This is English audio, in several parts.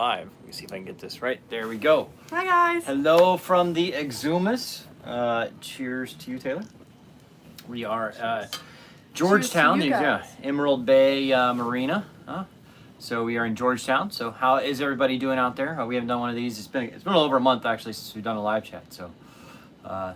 Live. Let me see if I can get this right. There we go. Hi guys. Hello from the Exumas. Cheers to you, Taylor. We are Georgetown, Emerald Bay Marina. So we are in Georgetown. So how is everybody doing out there? We haven't done one of these. It's been a little over a month actually since we've done a live chat. So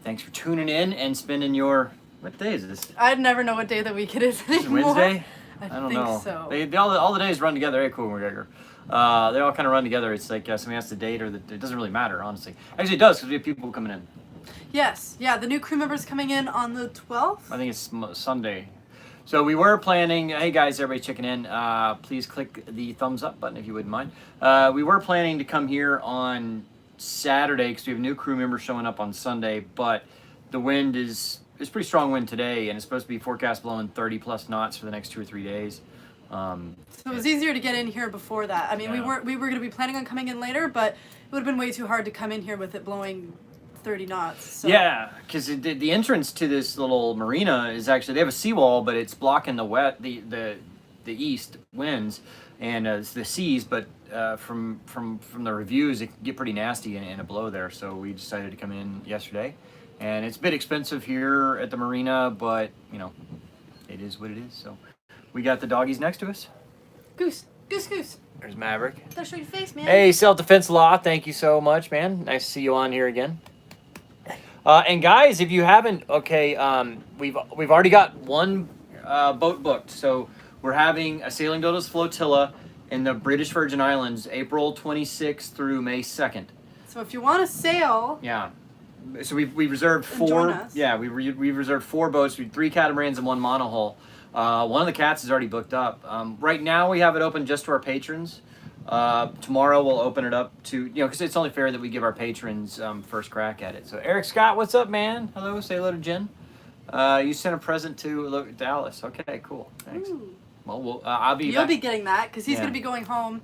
thanks for tuning in and spending your, what day is this? I'd never know what day of the week it is anymore. Wednesday? I don't think know. So. They all the days run together. Hey, cool, McGregor. They all kind of run together. It's like somebody has to date, or it doesn't really matter, honestly. Actually, it does because we have people coming in. Yes, yeah, the new crew members coming in on the 12th. I think it's Sunday. So we were planning. Hey guys, everybody checking in. Please click the thumbs up button if you wouldn't mind. We were planning to come here on Saturday because we have new crew members showing up on Sunday, but the wind is pretty strong wind today, and it's supposed to be forecast blowing 30 plus knots for the next 2 or 3 days. So it was easier to get in here before that. I mean, we were going to be planning on coming in later, but it would have been way too hard to come in here with it blowing 30 knots. So. Yeah, because the entrance to this little marina is actually, they have a seawall, but it's blocking the east winds and the seas. But from the reviews, it can get pretty nasty in a blow there. So we decided to come in yesterday, and it's a bit expensive here at the marina, but you know, it is what it is. So. We got the doggies next to us. Goose. There's Maverick. Gotta show your face, man. Hey, Self-Defense Law, thank you so much, man. Nice to see you on here again. And guys, if you haven't, we've already got one boat booked. So we're having a Sailing Dodos flotilla in the British Virgin Islands, April 26th through May 2nd. So if you want to sail, yeah. So we reserved four. Join us. Yeah, we reserved 4 boats. We had 3 catamarans and 1 monohull. One of the cats is already booked up. Right now we have it open just to our patrons. Tomorrow we'll open it up to, because it's only fair that we give our patrons first crack at it. So Eric Scott, what's up, man? Hello, say hello to Jen. You sent a present to Dallas. Okay, cool. Thanks. Ooh. Well, I'll be. You'll be getting that because he's going to be going home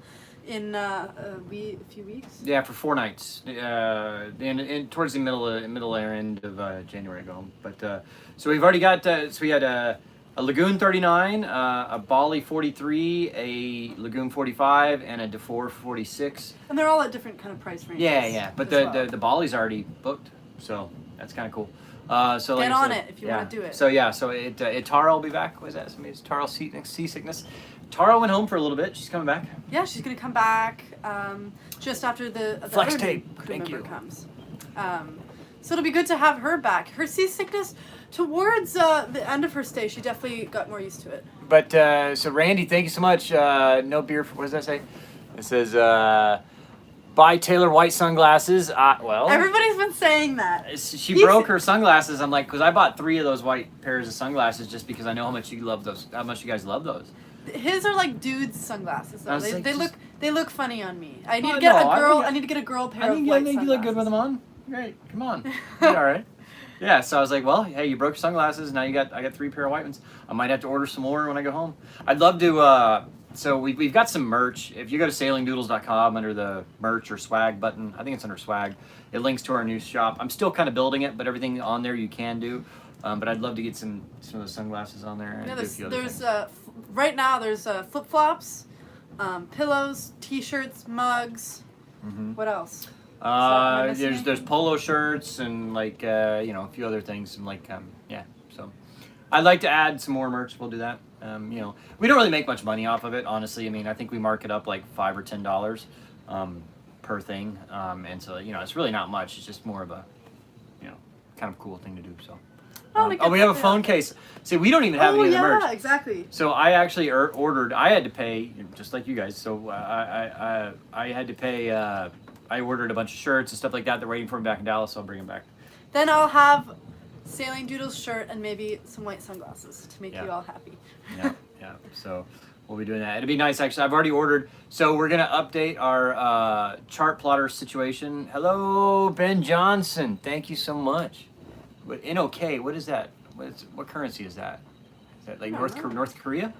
in a few weeks. Yeah, for 4 nights. Towards the middle end of January, I go home. But so we've already got. So we had a Lagoon 39, a Bali 43, a Lagoon 45, and a DeFore 46. And they're all at different kind of price ranges. Yeah. But the Bali's already booked, so that's kind of cool. So get on it if you want to do it. So Tara will be back. Was that somebody's Tara seasickness? Tara went home for a little bit. She's coming back. Yeah, she's gonna come back just after the Flex other tape. crew Thank member you. comes. So it'll be good to have her back. Her seasickness towards the end of her stay, she definitely got more used to it. But so Randy, thank you so much. No beer. What does that say? It says buy Taylor white sunglasses. Well, everybody's been saying that. She broke her sunglasses. I'm like, because I bought 3 of those white pairs of sunglasses just because I know how much you love those. How much you guys love those. His are like dudes sunglasses though. They look funny on me. I need to get a girl pair of white sunglasses. I think you look good with them on. Great, come on. You're all right. Yeah, so I was like, well, hey, you broke your sunglasses. Now I got 3 pair of white ones. I might have to order some more when I go home. I'd love to. So we've got some merch. If you go to sailingdoodles.com under the merch or swag button, I think it's under swag. It links to our new shop. I'm still kind of building it, but everything on there you can do. But I'd love to get some of those sunglasses on there. Yeah, there's right now there's flip flops, pillows, T-shirts, mugs. Mm-hmm. What else? There's polo shirts and like a few other things and like so I'd like to add some more merch. We'll do that. We don't really make much money off of it, honestly. I mean, I think we mark it up like $5 or $10 per thing, and so it's really not much. It's just more of a kind of cool thing to do. So we have a phone case. See, we don't even have any of the merch. Yeah, exactly. So I actually ordered. I had to pay just like you guys. So I had to pay. I ordered a bunch of shirts and stuff like that. They're waiting for me back in Dallas, so I'll bring them back. Then I'll have Sailing Doodles shirt and maybe some white sunglasses to make you all happy. Yeah. So we'll be doing that. It'd be nice, actually. I've already ordered. So we're gonna update our chart plotter situation. Hello, Ben Johnson. Thank you so much. But NOK, what is that? What currency is that? Is that like North Korea?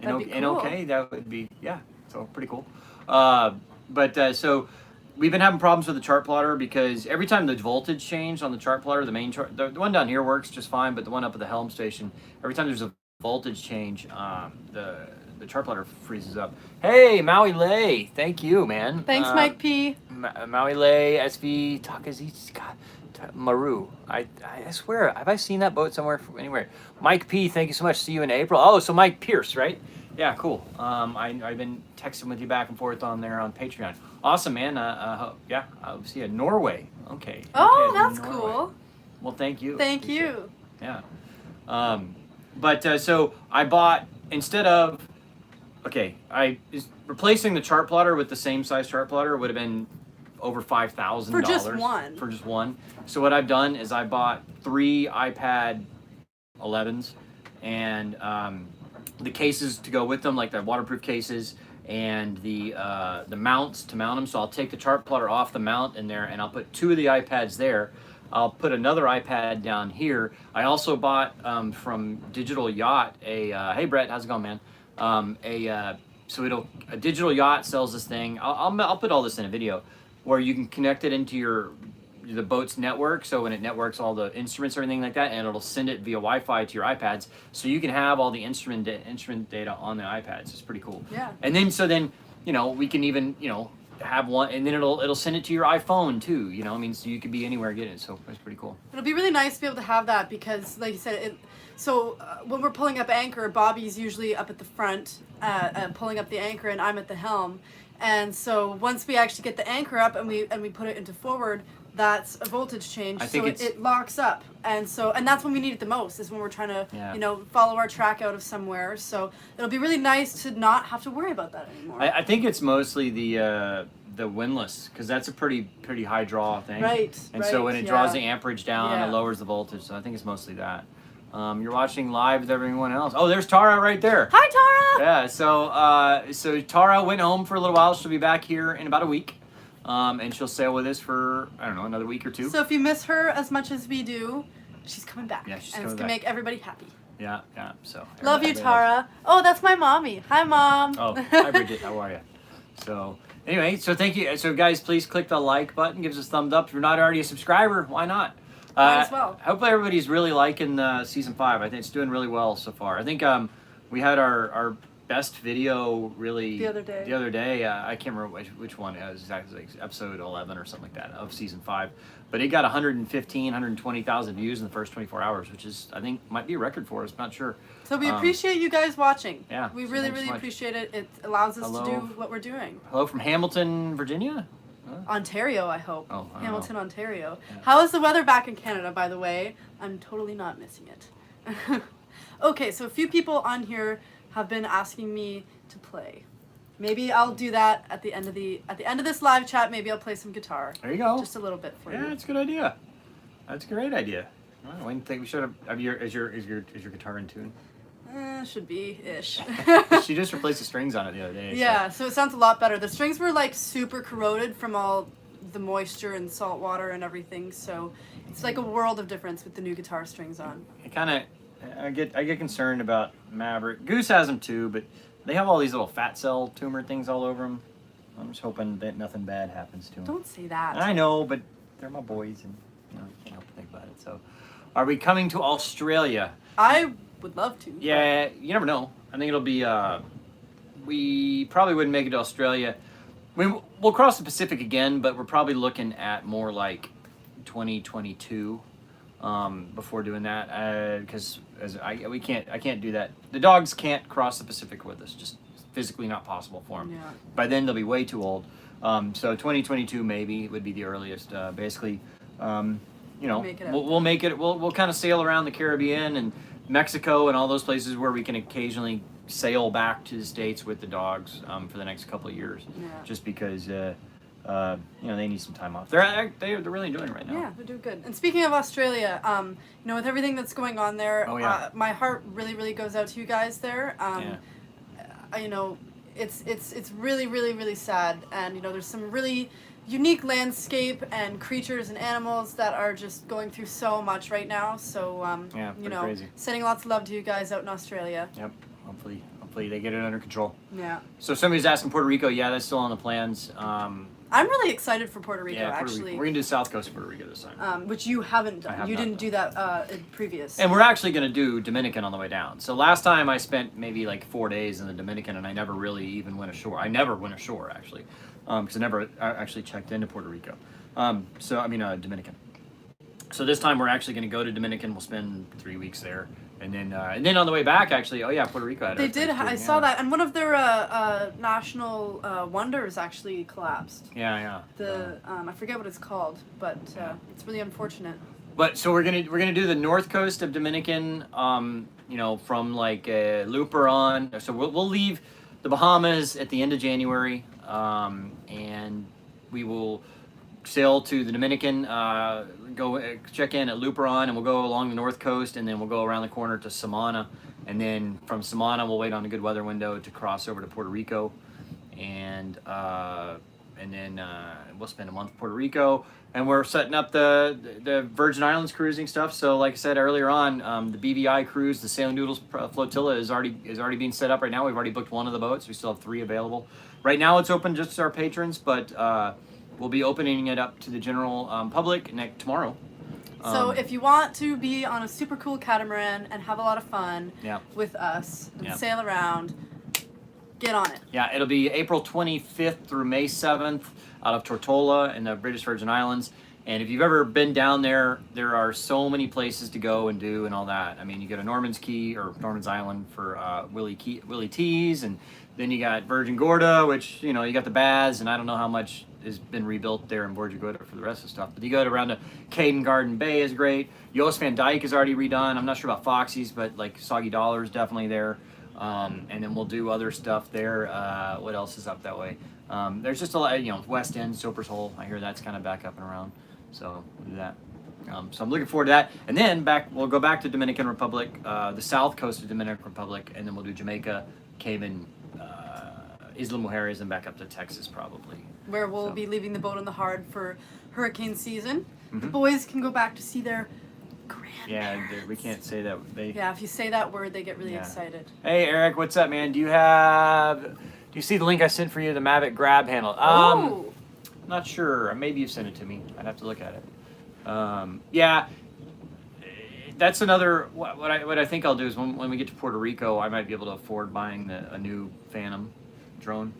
That'd be cool. NOK, that would be So pretty cool. So we've been having problems with the chart plotter because every time the voltage changed on the chart plotter, the main chart, the one down here works just fine, but the one up at the helm station, every time there's a voltage change, the chart plotter freezes up. Hey, Maui Lay, thank you, man. Thanks, Mike P. Maui Lay, SV Takazichi Maru. I swear, have I seen that boat somewhere anywhere? Mike P, thank you so much. See you in April. Oh, so Mike Pierce, right? Yeah, cool. I've been texting with you back and forth on there on Patreon. Awesome, man. Yeah, I'll see you. Norway. Okay. Oh, okay, that's Norway. Cool. Well, thank you. Thank you. Yeah. So I bought, instead of, replacing the chart plotter with the same size chart plotter would have been over $5,000. For just one. For just one. So what I've done is I bought 3 iPad 11s and the cases to go with them, like the waterproof cases, and the mounts to mount them. So I'll take the chart plotter off the mount in there, and I'll put 2 of the iPads there. I'll put another iPad down here. I also bought from Digital Yacht hey Brett, how's it going, man? A Digital Yacht sells this thing. I'll put all this in a video where you can connect it into the boat's network, so when it networks all the instruments or anything like that, and it'll send it via Wi-Fi to your iPads, so you can have all the instrument data on the iPads. It's pretty cool. Yeah. And then we can even have one, and then it'll send it to your iPhone too. So you could be anywhere getting it. So it's pretty cool. It'll be really nice to be able to have that because, like you said, when we're pulling up anchor, Bobby's usually up at the front, pulling up the anchor, and I'm at the helm. And so once we actually get the anchor up and we put it into forward, that's a voltage change, so it locks up, and that's when we need it the most, is when we're trying to follow our track out of somewhere. So it'll be really nice to not have to worry about that anymore. I think it's mostly the windlass, because that's a pretty high draw thing, right? And so when it draws the amperage down, it lowers the voltage. So I think it's mostly that. You're watching live with everyone else. Oh, there's Tara right there. Hi, Tara. Yeah. So Tara went home for a little while. She'll be back here in about a week. And she'll sail with us for, I don't know, another week or 2. So if you miss her as much as we do, she's coming back. Yeah, she's and coming it's going to make everybody happy. Yeah. So love you, Tara. Oh, that's my mommy. Hi, Mom. Oh, hi, Bridget. How are you? So anyway, so thank you. So guys, please click the like button. Gives us a thumbs up. If you're not already a subscriber, why not? Might as well. Hopefully everybody's really liking season 5. I think it's doing really well so far. I think we had our best video really the other day. I can't remember which one it was exactly, like episode 11 or something like that of season 5, but it got 120,000 views in the first 24 hours, which is, I think, might be a record for us. Not sure. So we appreciate you guys watching. Yeah, we really appreciate it. It allows us to do what we're doing. Hello from Hamilton, Virginia. Ontario, I hope. Oh, I Hamilton, know. Ontario. Yeah. How is the weather back in Canada, by the way? I'm totally not missing it. Okay, so a few people on here have been asking me to play. Maybe I'll do that at the end of this live chat. Maybe I'll play some guitar. There you go. Just a little bit for you. Yeah, that's a good idea. That's a great idea. I didn't think we should have. Is your guitar in tune? Should be ish. She just replaced the strings on it the other day. Yeah, so it sounds a lot better. The strings were like super corroded from all the moisture and salt water and everything. So it's like a world of difference with the new guitar strings on. I get concerned about Maverick. Goose has them too, but they have all these little fat cell tumor things all over them. I'm just hoping that nothing bad happens to them. Don't say that. I know, but they're my boys, and you can't help but think about it. So, are we coming to Australia? I would love to. Yeah, you never know. I think it'll be. We probably wouldn't make it to Australia. We'll cross the Pacific again, but we're probably looking at more like 2022 before doing that, because I can't do that. The dogs can't cross the Pacific with us. Just physically not possible for them. Yeah. By then they'll be way too old. So 2022 maybe would be the earliest. Basically, we'll make it. We'll kind of sail around the Caribbean and Mexico and all those places where we can occasionally sail back to the States with the dogs for the next couple of years. Yeah. Just because they need some time off. They're really enjoying it right now. Yeah, they're doing good. And speaking of Australia, with everything that's going on there, my heart really goes out to you guys there. It's really sad, and there's some really unique landscape and creatures and animals that are just going through so much right now. So crazy. sending lots of love to you guys out in Australia. Yep. Hopefully hopefully they get it under control. Yeah. So somebody's asking Puerto Rico. Yeah, that's still on the plans. I'm really excited for Puerto Rico, Puerto actually. Rico. We're gonna do South Coast of Puerto Rico this time. Which you haven't done. have You not didn't do that in previous. And we're actually gonna do Dominican on the way down. So last time I spent maybe like 4 days in the Dominican, and I never really even went ashore. I never went ashore actually, because I never actually checked into Puerto Rico. Dominican. So this time we're actually gonna go to Dominican. We'll spend 3 weeks there. And then on the way back, actually, Puerto Rico. They did. I saw that, and one of their national wonders actually collapsed. Yeah. I forget what it's called, but it's really unfortunate. But so we're gonna do the north coast of Dominican. From like Looper on. So we'll leave the Bahamas at the end of January, and we will sail to the Dominican, go check in at Luperon, and we'll go along the north coast, and then we'll go around the corner to Samana, and then from Samana we'll wait on a good weather window to cross over to Puerto Rico, and then we'll spend a month in Puerto Rico, and we're setting up the Virgin Islands cruising stuff. So like I said earlier on, the BVI cruise, the Sailing Noodles flotilla is already being set up right now. We've already booked one of the boats. We still have 3 available. Right now it's open just to our patrons, but we'll be opening it up to the general public tomorrow. So if you want to be on a super cool catamaran and have a lot of fun with us and sail around, get on it. Yeah, it'll be April 25th through May 7th out of Tortola in the British Virgin Islands. And if you've ever been down there, there are so many places to go and do and all that. I mean, you go to Norman's Key or Norman's Island for Willie T's, and then you got Virgin Gorda, which, you got the baths, and I don't know how much has been rebuilt there in Virgin Gorda for the rest of the stuff. But you go around to Caden Garden Bay is great. Yost Van Dyke is already redone. I'm not sure about Foxy's, but like Soggy Dollar is definitely there. And then we'll do other stuff there. What else is up that way? There's just a lot, West End, Soper's Hole. I hear that's kind of back up and around. So we'll do that. So I'm looking forward to that. And then we'll go back to Dominican Republic, the south coast of Dominican Republic, and then we'll do Jamaica, Cayman, Isla Mujeres, and back up to Texas probably. Where we'll be leaving the boat on the hard for hurricane season. Mm-hmm. The boys can go back to see their grandparents. Yeah, we can't say that. Yeah, if you say that word, they get really excited. Hey, Eric, what's up, man? Do you see the link I sent for you, the Mavic grab handle? Oh. Not sure. Maybe you sent it to me. I'd have to look at it. Yeah, that's another. What I think I'll do is when we get to Puerto Rico, I might be able to afford buying a new Phantom drone.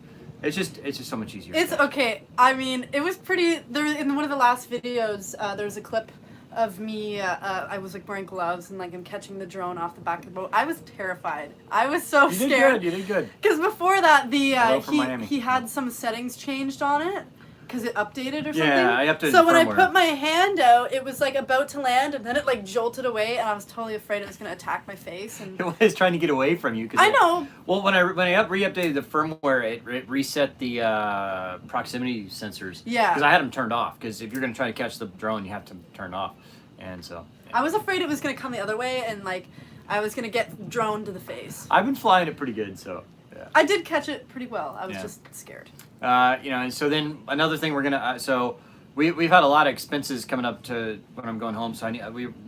It's just so much easier. It's okay. I mean, it was pretty. There in one of the last videos, there's a clip of me. I was like wearing gloves and like I'm catching the drone off the back of the boat. I was terrified. I was so scared. You did good. Because before that, he Mm-hmm. had some settings changed on it. Because it updated or something. Yeah, I updated So when I firmware. put my hand out, it was like about to land, and then it like jolted away, and I was totally afraid it was going to attack my face. And It was trying to get away from you. I know. Well, when I re-updated the firmware, it reset the proximity sensors. Yeah. Because I had them turned off. Because if you're going to try to catch the drone, you have to turn it off. And so. Yeah. I was afraid it was going to come the other way, and like I was going to get drone to the face. I've been flying it pretty good, so. Yeah. I did catch it pretty well. I was just scared. And so then another thing we're gonna so we've had a lot of expenses coming up to when I'm going home. So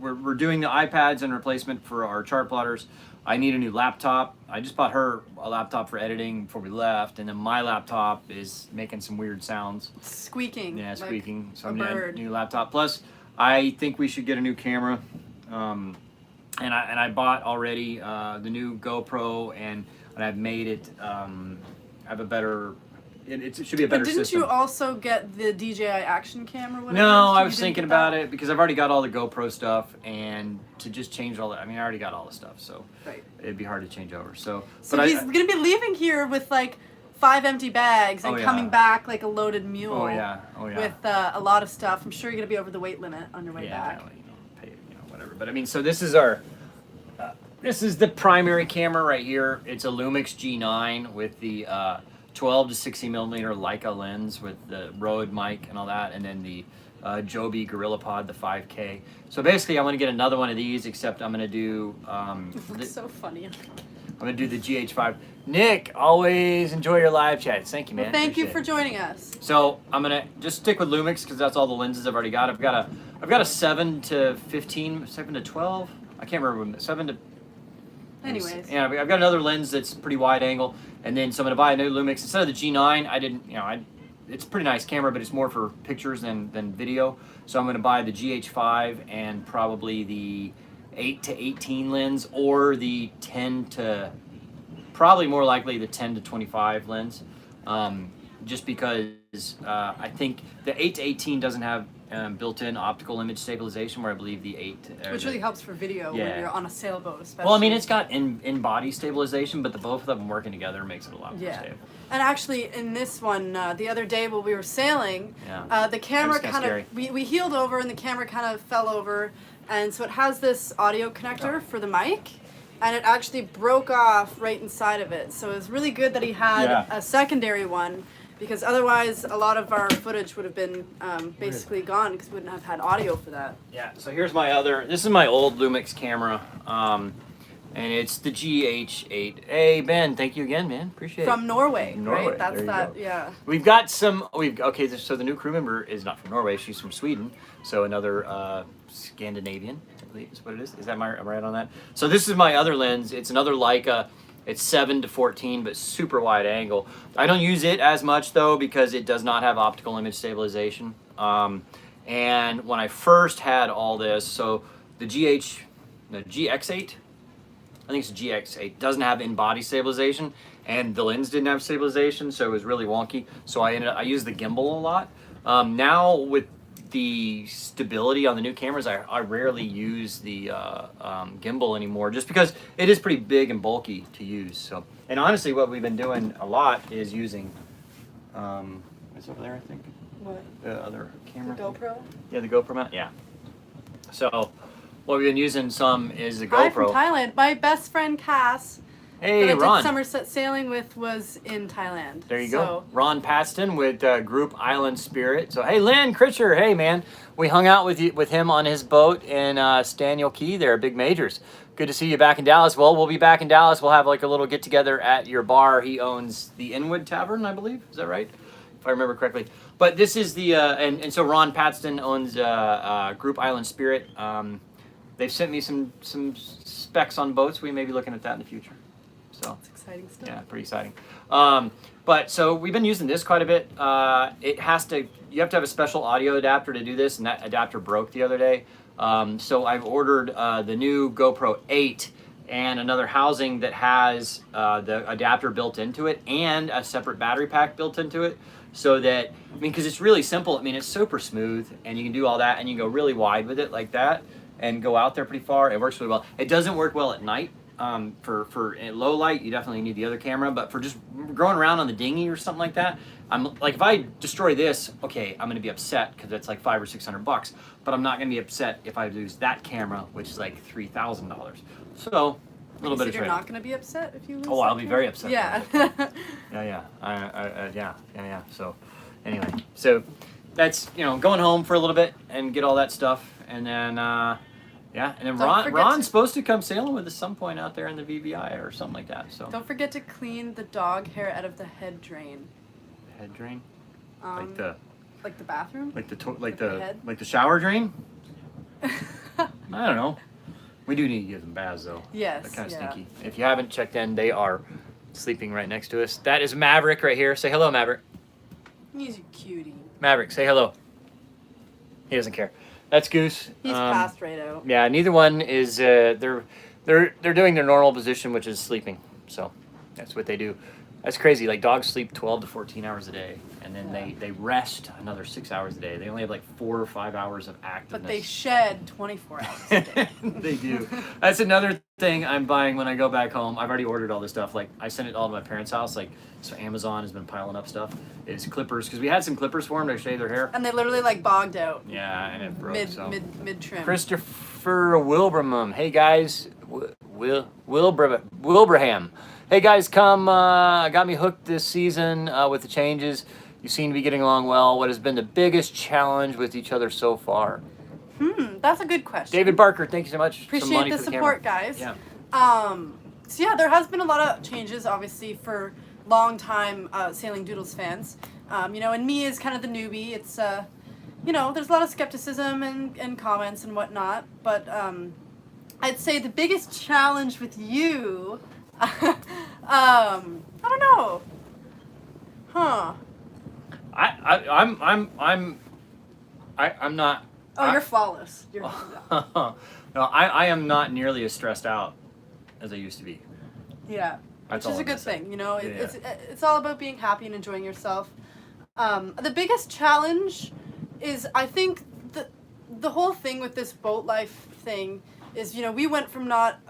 we're doing the iPads and replacement for our chart plotters. I need a new laptop. I just bought her a laptop for editing before we left, and then my laptop is making some weird sounds. Squeaking. Yeah, squeaking. Like so a I'm gonna bird. need a new laptop. Plus, I think we should get a new camera. And I bought already the new GoPro, and I've made it. I have a better. It should be a better But didn't system. you also get the DJI Action Cam or whatever? No, So I you was didn't thinking get about that? it because I've already got all the GoPro stuff, and to just change all that. I mean, I already got all the stuff, so Right. it'd be hard to change over. So He's gonna be leaving here with like 5 empty bags and coming back like a loaded mule. Oh yeah. With a lot of stuff. I'm sure you're gonna be over the weight limit on your way back. Pay whatever. But I mean, so this is our. This is the primary camera right here. It's a Lumix G9 with the 12 to 60 millimeter Leica lens with the Rode mic and all that, and then the Joby Gorilla Pod, the 5K. So basically, I want to get another one of these, except I'm going to do. It looks so funny. I'm going to do the GH5. Nick, always enjoy your live chats. Thank you, man. Well, thank you Appreciate for it. joining us. So I'm gonna just stick with Lumix because that's all the lenses I've already got. I've got a 7 to 15, 7 to 12. I can't remember 7 to. Anyways. Yeah, I've got another lens that's pretty wide angle, and then so I'm gonna buy a new Lumix instead of the G9. It's a pretty nice camera, but it's more for pictures than video. So I'm gonna buy the GH5 and probably the 8 to 18 lens, or the 10 to, probably more likely the 10 to 25 lens, just because I think the 8 to 18 doesn't have built-in optical image stabilization, where I believe the 8... Which really helps for video when you're on a sailboat, especially. Well, I mean, it's got in-body stabilization, but the both of them working together makes it a lot more stable. And actually, in this one, the other day while we were sailing, the camera kind of... We heeled over, and the camera kind of fell over, and so it has this audio connector for the mic, and it actually broke off right inside of it. So it was really good that he had a secondary one, because otherwise a lot of our footage would have been basically gone, because we wouldn't have had audio for that. Yeah, so here's my other, this is my old Lumix camera, and it's the GH8. Hey, Ben, thank you again, man. Appreciate it. From Norway, Norway, right? That's there you that, go. yeah. We've got some, okay, so the new crew member is not from Norway, she's from Sweden, so another Scandinavian, I believe is what it is. Am I right on that? So this is my other lens. It's another Leica. It's 7 to 14, but super wide angle. I don't use it as much though, because it does not have optical image stabilization. And when I first had all this, so the GX8, I think it's a GX8, doesn't have in-body stabilization, and the lens didn't have stabilization, so it was really wonky. So I used the gimbal a lot. Now with the stability on the new cameras, I rarely use the gimbal anymore, just because it is pretty big and bulky to use. So, and honestly, what we've been doing a lot is using, it's over there, I think. What? The other camera. The GoPro? Yeah, the GoPro mount. Yeah. So, what we've been using some is the GoPro. Hi from Thailand. My best friend Cass. Hey, that I Ron. did Somerset sailing with was in Thailand. There you go. Ron Paxton with Group Island Spirit. So, hey, Lynn Critcher. Hey, man. We hung out with him on his boat in Staniel Key there, Big Majors. Good to see you back in Dallas. Well, we'll be back in Dallas. We'll have like a little get-together at your bar. He owns the Inwood Tavern, I believe. Is that right? If I remember correctly. But this is the, and so Ron Paxton owns Group Island Spirit. They've sent me some specs on boats. We may be looking at that in the future. So it's exciting stuff. Yeah, pretty exciting. But so we've been using this quite a bit. You have to have a special audio adapter to do this, and that adapter broke the other day. So I've ordered the new GoPro 8 and another housing that has the adapter built into it and a separate battery pack built into it, so that, I mean, because it's really simple. I mean, it's super smooth, and you can do all that, and you can go really wide with it like that, and go out there pretty far. It works really well. It doesn't work well at night. For low light, you definitely need the other camera, but for just going around on the dinghy or something like that, I'm like, if I destroy this, okay, I'm gonna be upset because it's like $500 or $600, but I'm not gonna be upset if I lose that camera, which is like $3,000. So a little bit of trade. You're not gonna be upset if you lose. Oh, I'll be very upset. Yeah. Yeah. So anyway, so that's, going home for a little bit and get all that stuff, and then. Yeah, and then Ron's supposed to come sailing with us some point out there in the VBI or something like that. So don't forget to clean the dog hair out of the head drain. Head drain? Like the bathroom? Like the shower drain? I don't know. We do need to give them baths though. Yes. They're kind of stinky. If you haven't checked in, they are sleeping right next to us. That is Maverick right here. Say hello, Maverick. He's a cutie. Maverick, say hello. He doesn't care. That's Goose. He's passed right out. Yeah, neither one is. They're doing their normal position, which is sleeping. So that's what they do. That's crazy. Like dogs sleep 12 to 14 hours a day, and then they rest another 6 hours a day. They only have like 4 or 5 hours of activeness. But they shed 24 hours a day. They do. That's another thing I'm buying when I go back home. I've already ordered all this stuff. Like I sent it all to my parents' house. Like, so Amazon has been piling up stuff. It's clippers, because we had some clippers for them to shave their hair. And they literally like bogged out. Yeah, and it broke. Mid trim. Christopher Wilbraham. Hey guys, Wilbraham. Hey guys, got me hooked this season with the changes. You seem to be getting along well. What has been the biggest challenge with each other so far? That's a good question. David Barker, thank you so much. Appreciate the support, guys. Yeah. So yeah, there has been a lot of changes, obviously, for long-time Sailing Doodles fans. And me as kind of the newbie. It's there's a lot of skepticism and comments and whatnot, but I'd say the biggest challenge with you, I don't know. Huh. I'm not. Oh, you're flawless. You're No, I am not nearly as stressed out as I used to be. yeah. That's Which all is a I'm gonna good say. thing, you know. Yeah, It's all about being happy and enjoying yourself. The biggest challenge is, I think, the whole thing with this boat life thing is, you know, we went from not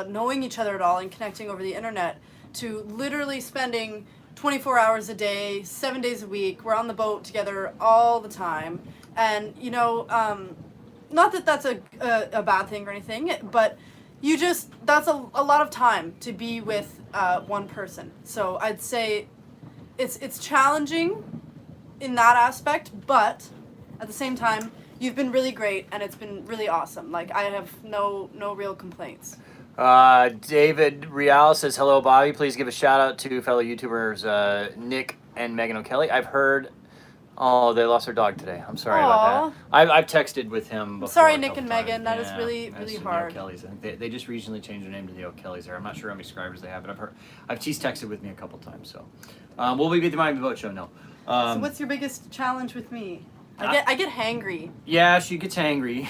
knowing each other at all and connecting over the internet to literally spending 24 hours a day, 7 days a week. We're on the boat together all the time, and you know, not that that's a bad thing or anything, but you just, that's a lot of time to be with one person. So I'd say it's challenging in that aspect, but at the same time, you've been really great and it's been really awesome. Like, I have no real complaints. David Rial says, hello, Bobby. Please give a shout out to fellow YouTubers Nick and Megan O'Kelly. I've heard, oh, they lost their dog today. I'm sorry about that. I've texted with him before. Sorry, Nick and Megan. That is really hard. The O'Kellys. I think they just recently changed their name to the O'Kellys there. I'm not sure how many subscribers they have, but she's texted with me a couple times. So, will we be at the Miami Boat Show? No. So what's your biggest challenge with me? I get hangry. Yeah, she gets hangry.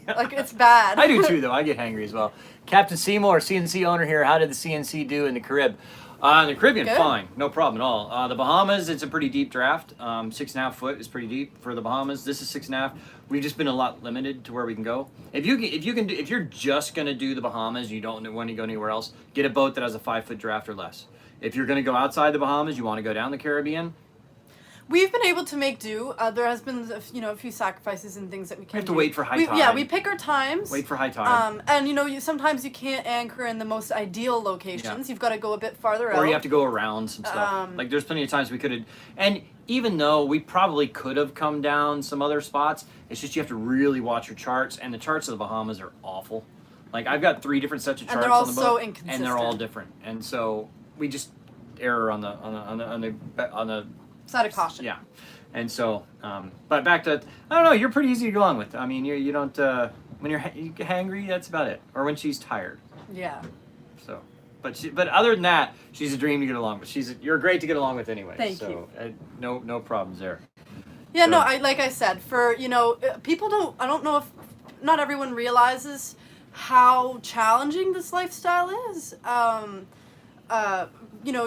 Like, it's bad. I do too, though. I get hangry as well. Captain Seymour, CNC owner here. How did the CNC do in the Carib? In the Caribbean, Good. fine. No problem at all. The Bahamas, it's a pretty deep draft. 6.5 foot is pretty deep for the Bahamas. This is 6.5. We've just been a lot limited to where we can go. If you're just gonna do the Bahamas, you don't want to go anywhere else, get a boat that has a 5 foot draft or less. If you're gonna go outside the Bahamas, you want to go down the Caribbean. We've been able to make do. There has been, a few sacrifices and things that we can. We have to wait for high tide. Yeah, we pick our times. Wait for high tide. And sometimes you can't anchor in the most ideal locations. Yeah. You've got to go a bit farther out. Or you have to go around some stuff. Like, there's plenty of times we could have, and even though we probably could have come down some other spots, it's just you have to really watch your charts, and the charts of the Bahamas are awful. Like, I've got 3 different sets of charts on the boat, so inconsistent, and they're all different, and so we just err on the side of caution. Yeah. And so, but back to, I don't know, you're pretty easy to go along with. I mean, you don't, when you get hangry, that's about it. Or when she's tired. Yeah. So, but other than that, she's a dream to get along with. You're great to get along with anyway. Thank you. No problems there. Yeah, so. No, like I said, people I don't know if, not everyone realizes how challenging this lifestyle is.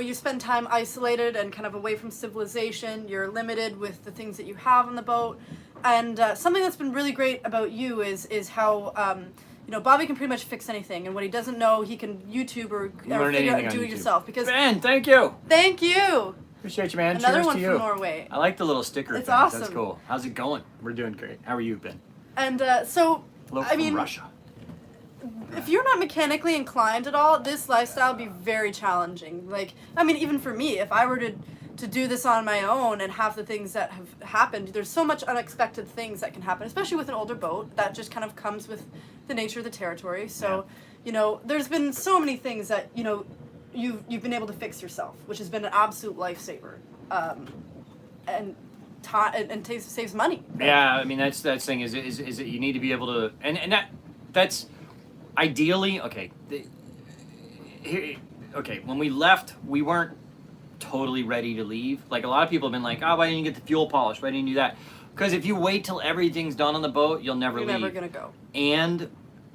You spend time isolated and kind of away from civilization. You're limited with the things that you have on the boat. And something that's been really great about you is how, Bobby can pretty much fix anything. And what he doesn't know, he can YouTube or figure out, do it yourself. Because Ben, thank you. Thank you. Appreciate you, man. Another Cheers one to you. from Norway. I like the little sticker. It's things. awesome. That's cool. How's it going? We're doing great. How are you, Ben? And Hello from Russia. If you're not mechanically inclined at all, this lifestyle would be very challenging. Like, even for me, if I were to do this on my own, and half the things that have happened, there's so much unexpected things that can happen, especially with an older boat. That just kind of comes with the nature of the territory. So, there's been so many things that, you've been able to fix yourself, which has been an absolute lifesaver. And saves money. Yeah, that's thing is that you need to be able to, and that's ideally okay. When we left, we weren't totally ready to leave. Like, a lot of people have been like, oh, why didn't you get the fuel polish? Why didn't you do that? Because if you wait till everything's done on the boat, you'll never leave. You're never gonna go. And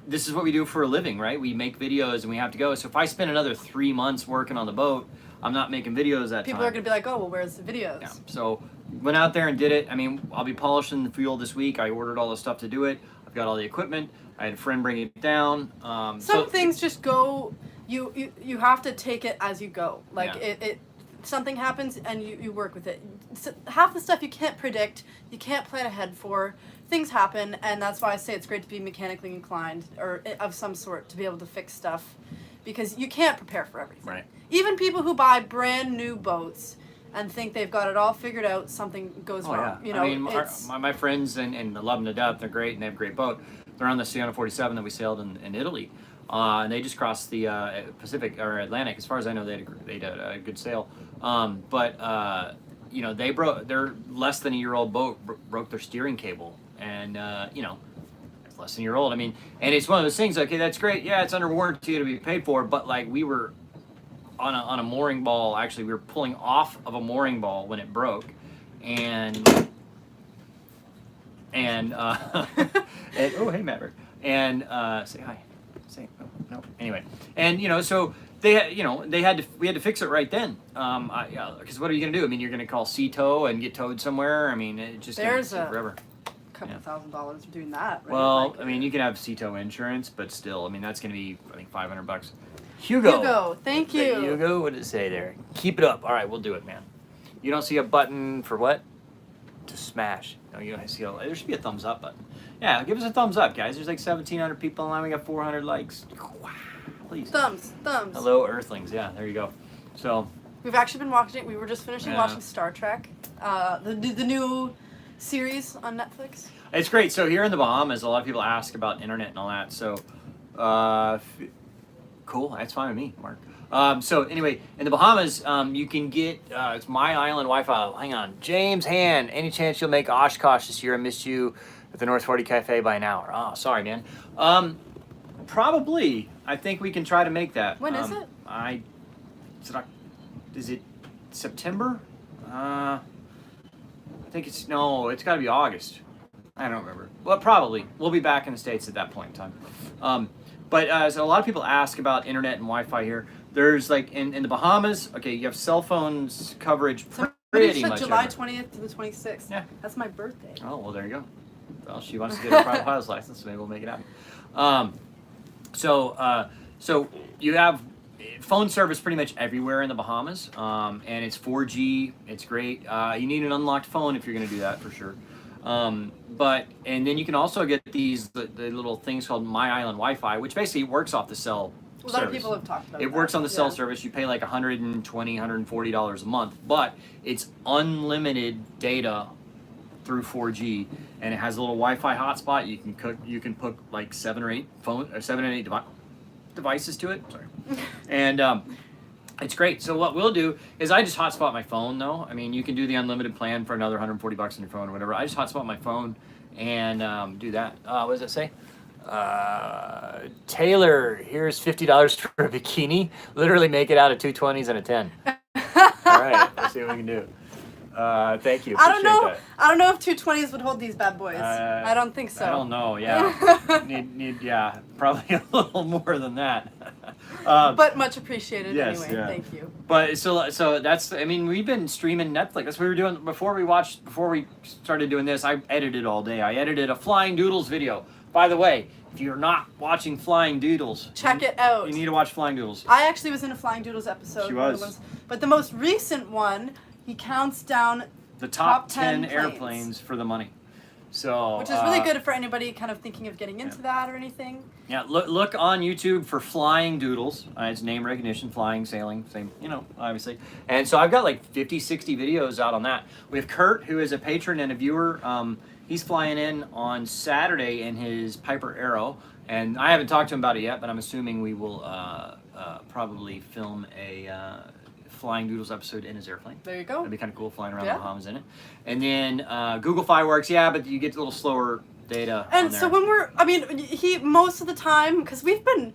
this is what we do for a living, right? We make videos and we have to go. So if I spend another 3 months working on the boat, I'm not making videos that People time. are gonna be like, oh, well, where's the videos? Yeah. So went out there and did it. I'll be polishing the fuel this week. I ordered all the stuff to do it. I've got all the equipment. I had a friend bring it down. Some things just go. You have to take it as you go. Like, it something happens and you work with it. So half the stuff you can't predict. You can't plan ahead for. Things happen, and that's why I say it's great to be mechanically inclined or of some sort to be able to fix stuff, because you can't prepare for everything. Right. Even people who buy brand new boats and think they've got it all figured out, something goes wrong. Yeah. My friends, and I love them to death. They're great, and they have a great boat. They're on the Sienna 47 that we sailed in Italy, and they just crossed the Pacific or Atlantic. As far as I know, they had a good sail. They broke their less than a year old boat broke their steering cable, and it's less than a year old. I mean, and it's one of those things. Okay, that's great. Yeah, it's under warranty to be paid for. But like we were on a mooring ball. Actually, we were pulling off of a mooring ball when it broke, and and oh hey Maverick, and say hi. Say oh, no. Anyway, and so. We had to fix it right then. Because what are you gonna do? I mean, you're gonna call Sea-Tow and get towed somewhere. I mean, it just There's take forever. Couple $1,000 doing that. Right? Well, like, I mean, you can have Sea-Tow insurance, but still, I mean, that's gonna be I think $500. Hugo, thank you. Hugo, what did it say there? Keep it up. All right, we'll do it, man. You don't see a button for what? To smash. No, you don't see there should be a thumbs up button. Yeah, give us a thumbs up, guys. There's like 1,700 people online. We got 400 likes. Wow. Please. Thumbs. Hello, Earthlings. Yeah, there you go. So we've actually been watching. We were just finishing watching Star Trek, the new series on Netflix. It's great. So here in the Bahamas, a lot of people ask about internet and all that. So, cool. That's fine with me, Mark. So anyway, in the Bahamas, you can get it's My Island Wi-Fi. Hang on, James Han. Any chance you'll make Oshkosh this year? I missed you at the North 40 Cafe by an hour. Oh, sorry, man. Probably. I think we can try to make that. When is it? Is it September? I think it's got to be August. I don't remember. Well, probably. We'll be back in the States at that point in time. So a lot of people ask about internet and Wi-Fi here. There's like in the Bahamas, okay, you have cell phones coverage pretty much. July 20th to the 26th. Yeah. That's my birthday. Oh, well, there you go. Well, she wants to get her private pilot's license, so maybe we'll make it happen. So you have phone service pretty much everywhere in the Bahamas, and it's 4G. It's great. You need an unlocked phone if you're going to do that for sure. And then you can also get the little things called My Island Wi-Fi, which basically works off the cell. A lot of people have talked about it. It works on the cell service. You pay like $120, $140 a month, but it's unlimited data through 4G, and it has a little Wi-Fi hotspot. You can put like 7 or 8 devices to it. Sorry, and it's great. So what we'll do is I just hotspot my phone though. I mean, you can do the unlimited plan for another $140 on your phone or whatever. I just hotspot my phone and do that. What does it say? Taylor, here's $50 for a bikini. Literally make it out of 220s and a 10. All right, let's see what we can do. Thank you. I don't know. That. I don't know if 220s would hold these bad boys. I don't think so. I don't know. Yeah, need probably a little more than that. But much appreciated anyway. Yeah. Thank you. But so that's. I mean, we've been streaming Netflix. That's what we were doing before we started doing this. I edited all day. I edited a Flying Doodles video. By the way, if you're not watching Flying Doodles, check it out. You need to watch Flying Doodles. I actually was in a Flying Doodles episode. She was. But the most recent one, he counts down the top 10 airplanes for the money. So which is really good for anybody kind of thinking of getting into that or anything. Yeah, look on YouTube for Flying Doodles. It's name recognition, flying, sailing, same, obviously. And so I've got like 50, 60 videos out on that. We have Kurt, who is a patron and a viewer. He's flying in on Saturday in his Piper Arrow. And I haven't talked to him about it yet, but I'm assuming we will probably film a Flying Doodles episode in his airplane. There you go. That'd be kind of cool flying around the Bahamas in it. And then Google Fi works, but you get a little slower data. And so when most of the time, because we've been,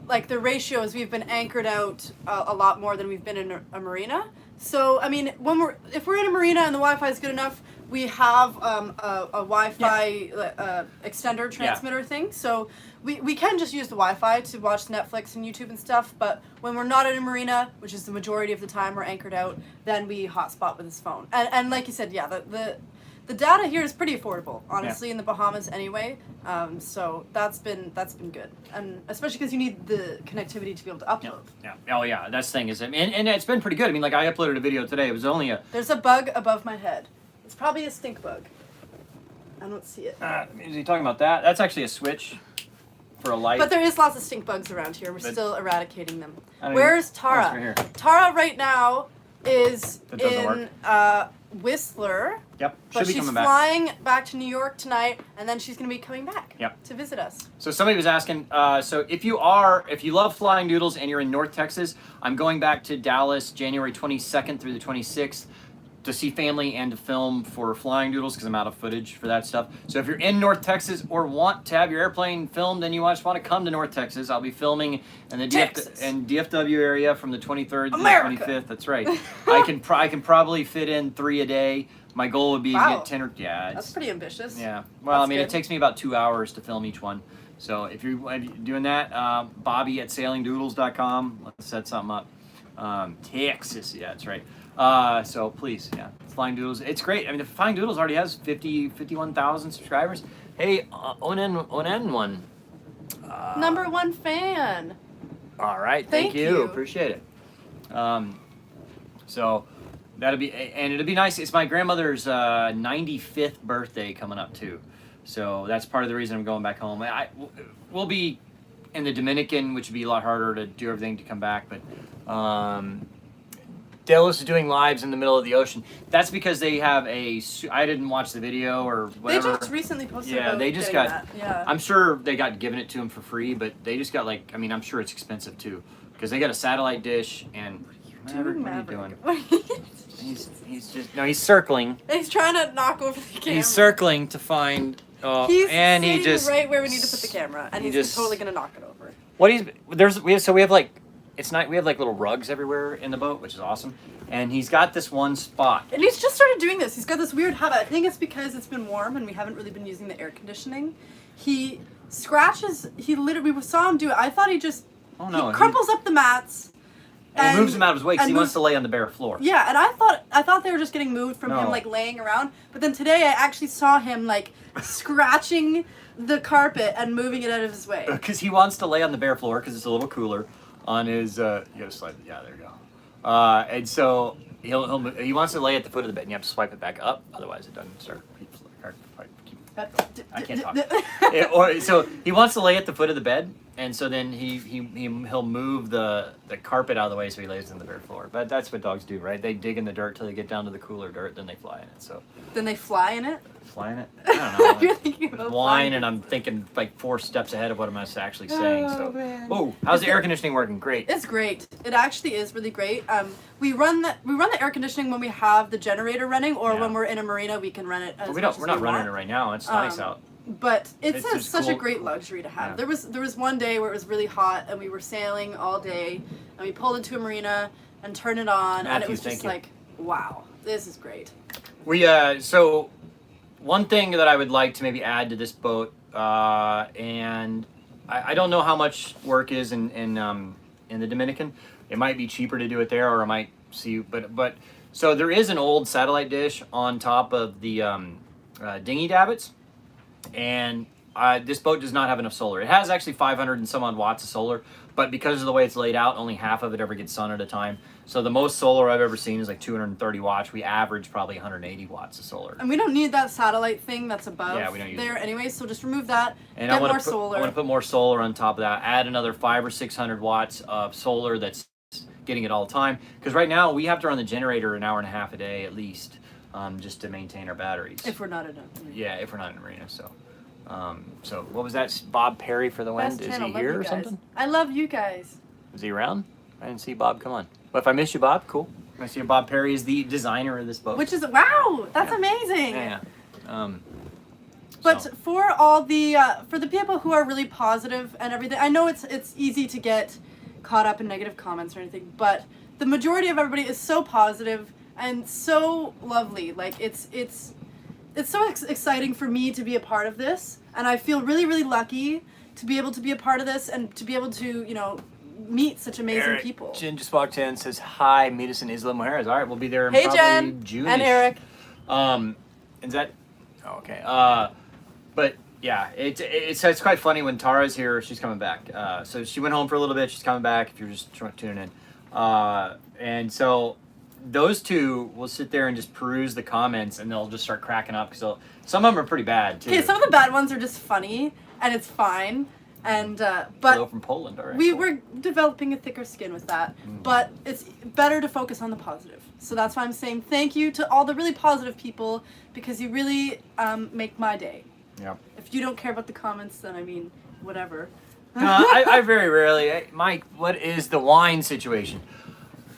like the ratios, we've been anchored out a lot more than we've been in a marina. So, I mean, if we're in a marina and the Wi-Fi is good enough, we have a Wi-Fi extender transmitter thing. So we can just use the Wi-Fi to watch Netflix and YouTube and stuff. But when we're not in a marina, which is the majority of the time we're anchored out, then we hotspot with his phone. And like you said, the data here is pretty affordable, honestly, in the Bahamas anyway. So that's been good, and especially because you need the connectivity to be able to upload. Yeah. Oh yeah, that's the thing is, and it's been pretty good. I mean, like I uploaded a video today. It was only There's a bug above my head. It's probably a stink bug. I don't see it. Is he talking about that? That's actually a switch for a light. But there is lots of stink bugs around here. We're still eradicating them. Where's Tara? Right here. Tara right now is in Whistler. Yep. But she's flying back to New York tonight, and then she's going to be coming back to visit us. So somebody was asking, so if you love Flying Doodles and you're in North Texas, I'm going back to Dallas January 22nd through the 26th to see family and to film for flying doodles because I'm out of footage for that stuff. So if you're in North Texas or want to have your airplane filmed and you just want to come to North Texas, I'll be filming in the DFW area from the 23rd to the 25th. That's right. I can probably fit in 3 a day. My goal would be to get 10 or that's pretty ambitious. Yeah. Well, That's I mean, good. it takes me about 2 hours to film each one. So if you're doing that, Bobby at sailingdoodles.com. Let's set something up. Texas, yeah, that's right. So please, yeah, Flying Doodles. It's great. I mean, the Flying Doodles already has 51,000 subscribers. Hey, Onen one. Number 1 fan. All right, thank you. Appreciate it. So that'll be, and it'll be nice. It's my grandmother's 95th birthday coming up too. So that's part of the reason I'm going back home. We'll be in the Dominican, which would be a lot harder to do everything to come back, but Delos is doing lives in the middle of the ocean. That's because they have I didn't watch the video or whatever. They just recently posted. Yeah, about they just getting got. that. Yeah. I'm sure they got given it to them for free, but they just got like. I mean, I'm sure it's expensive too, because they got a satellite dish and. Maverick, What are are you doing? He's circling. He's trying to knock over the camera. He's circling to find. He's and sitting he just right where we need to put the camera, and he's totally gonna knock it over. We have like. It's not. We have like little rugs everywhere in the boat, which is awesome. And he's got this one spot. And he's just started doing this. He's got this weird habit. I think it's because it's been warm and we haven't really been using the air conditioning. He scratches. We saw him do it. I thought he just. Oh no! He crumples up the mats. And he moves them out of his way because he wants to lay on the bare floor. Yeah, and I thought they were just getting moved from him like laying around. But then today I actually saw him like scratching the carpet and moving it out of his way. Because he wants to lay on the bare floor because it's a little cooler. On his, you gotta slide. Yeah, there you go. And so he wants to lay at the foot of the bed, and you have to swipe it back up, otherwise it doesn't start. I can't talk. So he wants to lay at the foot of the bed, and so then he'll move the carpet out of the way so he lays on the bare floor. But that's what dogs do, right? They dig in the dirt till they get down to the cooler dirt, then they fly in it. So then they fly in it. Fly in it? I don't know. You're thinking about wine, and I'm thinking like 4 steps ahead of what I'm actually saying. Oh, how's the air conditioning working? Great. It's great. It actually is really great. We run the air conditioning when we have the generator running, or when we're in a marina, we can run it. We're not running it right now. It's nice out. But it's such cool. a great luxury to have. Yeah. There was one day where it was really hot, and we were sailing all day, and we pulled into a marina and turned it on, and it was just like, wow, this is great. So one thing that I would like to maybe add to this boat, and I don't know how much work is in the Dominican. It might be cheaper to do it there, or I might see. But so there is an old satellite dish on top of the dinghy davits, and this boat does not have enough solar. It has actually 500 and some odd watts of solar, but because of the way it's laid out, only half of it ever gets sun at a time. So the most solar I've ever seen is like 230 watts. We average probably 180 watts of solar. And we don't need that satellite thing that's above we don't use there anyway, so just remove that, and get more solar. I want to put more solar on top of that, add another 500 or 600 watts of solar that's getting it all the time. Because right now we have to run the generator an hour and a half a day at least, just to maintain our batteries. If we're not in a marina. Yeah, if we're not in a marina, so. So what was that? Bob Perry for the wind? Is he here or something? I love you guys. Is he around? I didn't see Bob. Come on. Well, if I missed you, Bob, cool. I see Bob Perry is the designer of this boat. Which is wow, that's amazing. Yeah. But for all the for the people who are really positive and everything, I know it's easy to get caught up in negative comments or anything, but the majority of everybody is so positive and so lovely. Like it's so exciting for me to be a part of this, and I feel really, really lucky to be able to be a part of this and to be able to, meet such amazing people. Jen just walked in and says, hi, meet us in Isla Mujeres. All right, we'll be there in hey, probably Jen, June. and Eric. Is that? Oh, okay. But yeah, it's quite funny when Tara's here. She's coming back. So she went home for a little bit. She's coming back. If you're just tuning in, and so those two will sit there and just peruse the comments, and they'll just start cracking up because some of them are pretty bad too. Okay, some of the bad ones are just funny, and it's fine. And but hello from Poland, all right. We're developing a thicker skin with that, but it's better to focus on the positive. So that's why I'm saying thank you to all the really positive people, because you really make my day. Yeah. If you don't care about the comments, then I mean, whatever. No, I very rarely. Mike, what is the wine situation?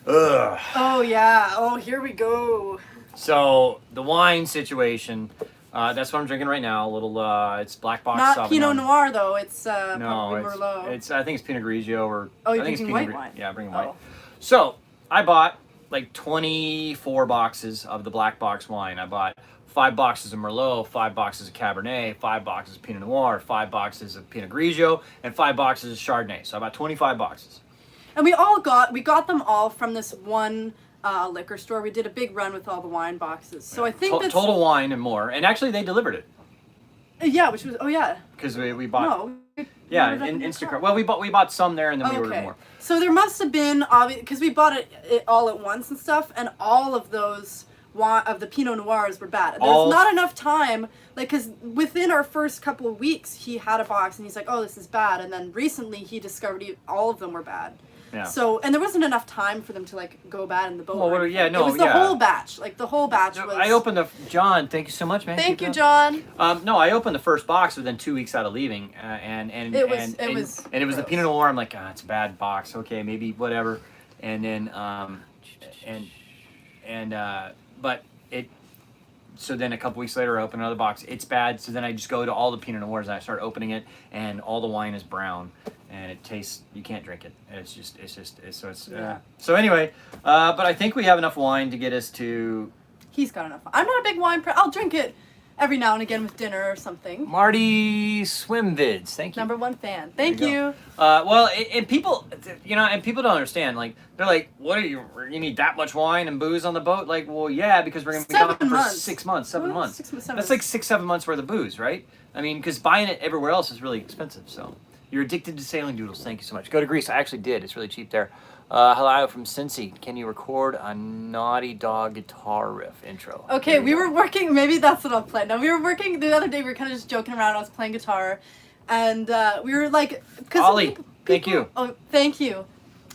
Ugh. Oh yeah. Oh, here we go. So the wine situation, that's what I'm drinking right now. A little, it's Black Box Not Sauvignon. Pinot Noir though. It's No, probably Merlot. it's I think it's Pinot Grigio or. Oh, you're I think it's drinking Pinot white wine. Yeah, I'm bringing Oh. white. So I bought like 24 boxes of the Black Box wine. I bought 5 boxes of Merlot, 5 boxes of Cabernet, 5 boxes of Pinot Noir, 5 boxes of Pinot Grigio, and 5 boxes of Chardonnay. So I bought 25 boxes. And we got them all from this one liquor store. We did a big run with all the wine boxes. So I think that's Total Wine and more. And actually, they delivered it. Yeah, which was Because we bought. No. Yeah, in Instacart. Well, we bought some there, and then we ordered more. So there must have been because we bought it all at once and stuff, and all of those of the Pinot Noirs were bad. There was not enough time, like, because within our first couple of weeks, he had a box and he's like, "Oh, this is bad," and then recently he discovered all of them were bad. Yeah. So, and there wasn't enough time for them to like go bad in the boat. Well, yeah, no, it was the whole batch. Like the whole batch was. I opened John. Thank you so much, man. Thank you, John. No, I opened the first box within 2 weeks out of leaving, and it was the Pinot Noir. I'm like, it's a bad box. Okay, maybe whatever. And then but it. So then a couple weeks later, I open another box. It's bad. So then I just go to all the Pinot Noirs and I start opening it, and all the wine is brown, and it tastes. You can't drink it. So anyway, but I think we have enough wine to get us to. He's got enough. I'm not a big wine. I'll drink it every now and again with dinner or something. Marty Swim Vids, thank you. #1 fan. Thank you. Well, and people, and people don't understand. Like, they're like, "What are you? You need that much wine and booze on the boat?" Like, well, yeah, because we're gonna be gone for 6 months, 7 months. 6 months, 7 That's like 6-7 months worth of booze, right? I mean, because buying it everywhere else is really expensive. So, you're addicted to sailing doodles. Thank you so much. Go to Greece. I actually did. It's really cheap there. Hello from Cincy. Can you record a Naughty Dog guitar riff intro? Okay, we were working. Maybe that's what I'll play. No, we were working the other day. We were kind of just joking around. I was playing guitar, and we were like, Ollie, thank you. Oh, thank you.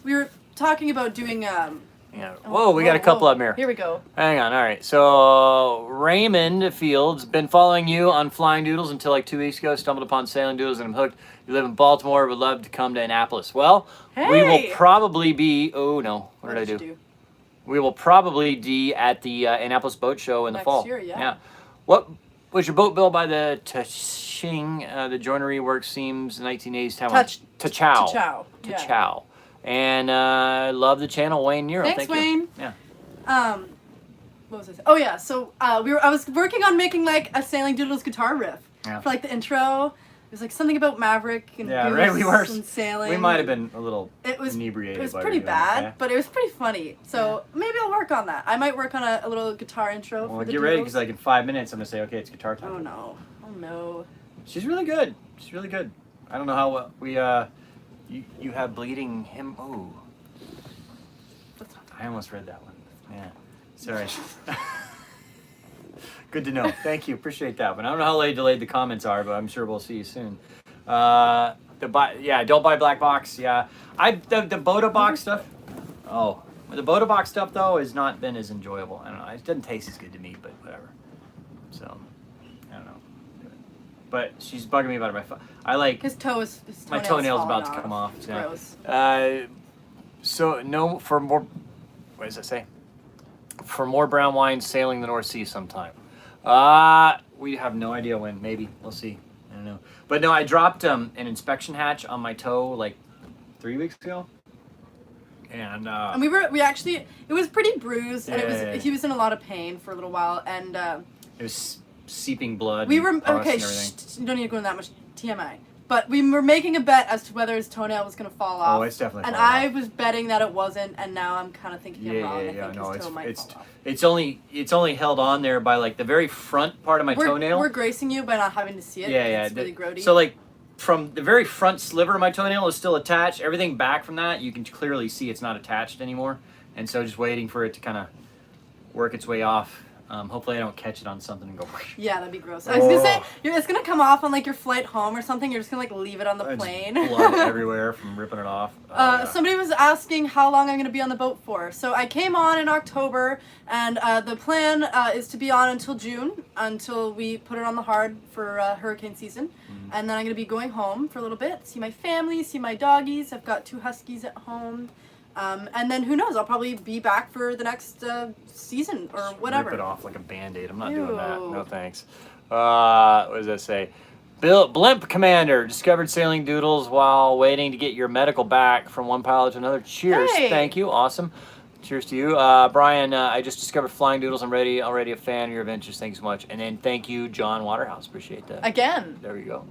We were talking about doing. Yeah. Whoa, we got a couple of them here. Here we go. Hang on. All right. So Raymond Fields, been following you on Flying Doodles until like 2 weeks ago. Stumbled upon Sailing Doodles and I'm hooked. You live in Baltimore. Would love to come to Annapolis. Well, we will probably be. Oh no! What did I do? We will probably be at the Annapolis Boat Show in the fall. Next year, yeah. What was your boat built by the Taching? The joinery work seems 1980s Taiwan. Tachao. Tachao. And love the channel, Wayne Nero. Thanks, Wayne. Yeah. What was this? Oh yeah. So I was working on making like a Sailing Doodles guitar riff for like the intro. It was like something about Maverick and and sailing. We might have been a little inebriated. It was pretty bad, but it was pretty funny. So maybe I'll work on that. I might work on a little guitar intro. Well, for the get ready because like in 5 minutes I'm gonna say, okay, it's guitar time. Oh no! Oh no! She's really good. She's really good. I don't know how well we you have bleeding him. Oh, I almost read that one. Yeah, sorry. Good to know. Thank you. Appreciate that. But I don't know how delayed the comments are, but I'm sure we'll see you soon. Don't buy black box. Yeah, the Boda box stuff. Oh, the Boda box stuff though has not been as enjoyable. I don't know. It doesn't taste as good to me, but whatever. So I don't know. But she's bugging me about it. I like his my toenail's about to come off. It's yeah. gross. So no for more. What does it say? For more brown wine, sailing the North Sea sometime. We have no idea when. Maybe we'll see. I don't know. But no, I dropped an inspection hatch on my toe like 3 weeks ago, and we actually it was pretty bruised, and he was in a lot of pain for a little while, and it was seeping blood. We were okay. You don't need to go into that much TMI. But we were making a bet as to whether his toenail was going to fall off. Oh, it's definitely and falling I off. was betting that it wasn't, and now I'm kind of thinking I'm wrong. I think his toe might fall off. It's only held on there by like the very front part of my toenail. We're gracing you by not having to see it. Yeah. It's really grody. So like from the very front sliver of my toenail is still attached. Everything back from that, you can clearly see it's not attached anymore. And so just waiting for it to kind of work its way off. Hopefully I don't catch it on something and go. Yeah, that'd be gross. I was gonna say it's gonna come off on like your flight home or something. You're just gonna like leave it on the plane. Blood everywhere from ripping it off. Somebody was asking how long I'm gonna be on the boat for. So I came on in October, and the plan is to be on until June, until we put it on the hard for hurricane season, and then I'm gonna be going home for a little bit, see my family, see my doggies. I've got 2 huskies at home. And then who knows? I'll probably be back for the next season or whatever. Rip it off like a Band-Aid. I'm not Ew. doing that. No thanks. What does that say? Blimp Commander discovered sailing doodles while waiting to get your medical back from one pilot to another. Cheers. Hey. Thank you. Awesome. Cheers to you. Brian, I just discovered flying doodles. I'm already a fan of your adventures. Thanks so much. And then thank you, John Waterhouse. Appreciate that. Again. There you go.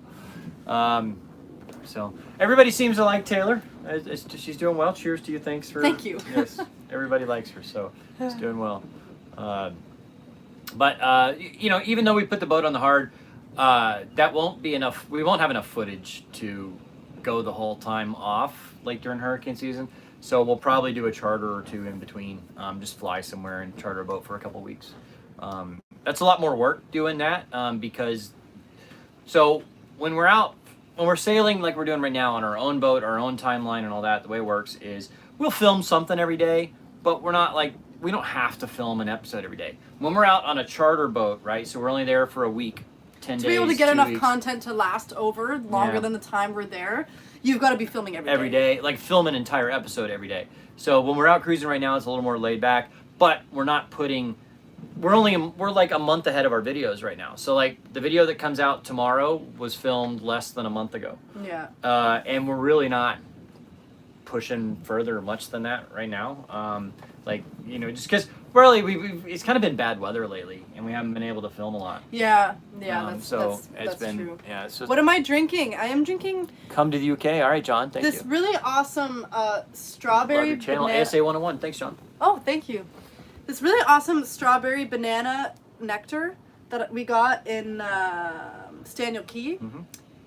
So everybody seems to like Taylor. She's doing well. Cheers to you. Thanks for. Thank you. Yes, everybody likes her, so she's doing well. But you know, even though we put the boat on the hard, that won't be enough. We won't have enough footage to go the whole time off, like during hurricane season. So we'll probably do a charter or two in between. Just fly somewhere and charter a boat for a couple weeks. That's a lot more work doing that because. So when we're out. When we're sailing like we're doing right now on our own boat, our own timeline and all that, the way it works is we'll film something every day, but we're not like, we don't have to film an episode every day. When we're out on a charter boat, right, so we're only there for a week, 10 days, To be able to get 2 enough weeks. content to last over longer than the time we're there, you've got to be filming Every day, like film an entire episode every day. So when we're out cruising right now, it's a little more laid back, but we're not putting, we're like a month ahead of our videos right now. So like the video that comes out tomorrow was filmed less than a month ago. Yeah. And we're really not pushing further much than that right now. Like, you know, just because really it's kind of been bad weather lately and we haven't been able to film a lot. Yeah, that's been true. Yeah, it's just, What am I drinking? I am drinking come to the UK. All right, John, thank this you. really awesome Love strawberry your channel, banana. ASA 101. Thanks, John. Oh, thank you. This really awesome strawberry banana nectar that we got in Staniel Key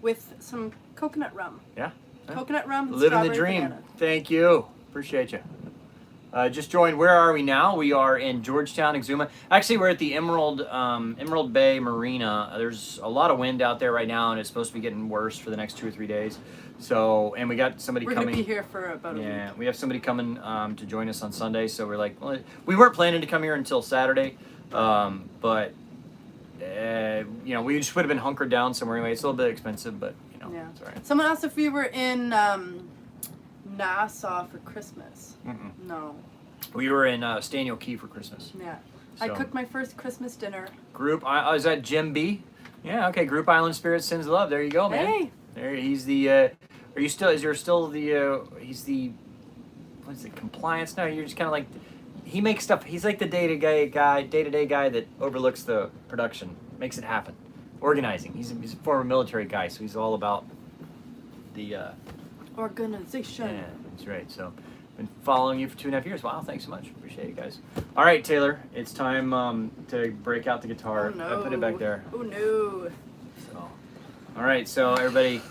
with some coconut rum. Yeah. Coconut rum and Living the strawberry dream. banana. Thank you. Appreciate you. Just joined. Where are we now? We are in Georgetown, Exuma. Actually, we're at the Emerald Bay Marina. There's a lot of wind out there right now, and it's supposed to be getting worse for the next 2 or 3 days. So, and we got somebody We're coming. gonna be here for about a week. Yeah, we have somebody coming to join us on Sunday. So we're like, well, we weren't planning to come here until Saturday, but you know, we just would have been hunkered down somewhere anyway. It's a little bit expensive, but you know, Yeah. it's all right. Someone asked if we were in Nassau for Christmas. No. We were in Staniel Key for Christmas. Yeah. I So- cooked my first Christmas dinner. Is that Jim B? Yeah, okay. Group Island Spirit Sends Love. There you go, man. Hey. There, he's the. Are you still? Is there still the? He's the. What is it? Compliance? No, you're just kind of like. He makes stuff. He's like the day-to-day guy that overlooks the production, makes it happen, organizing. He's a former military guy, so he's all about the. Organization. Yeah, that's right. So, been following you for 2.5 years. Wow, thanks so much. Appreciate it, guys. All right, Taylor, it's time to break out the guitar. Oh, no. I put it back there. Oh no. So, all right, so everybody.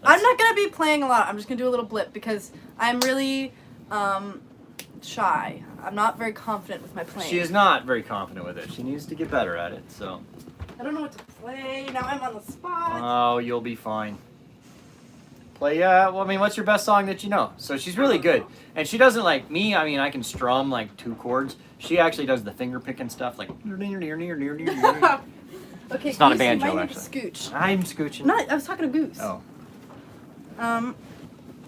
I'm not gonna be playing a lot. I'm just gonna do a little blip because I'm really shy. I'm not very confident with my playing. She is not very confident with it. She needs to get better at it. So. I don't know what to play. Now I'm on the spot. Oh, you'll be fine. Play. Well, I mean, what's your best song that you know? So she's really good, and she doesn't like me. I mean, I can strum like 2 chords. She actually does the finger picking stuff, like. Okay, It's not a Goose, banjo, you might need to actually. scooch. I'm scooching. Not. I was talking to Goose. Oh.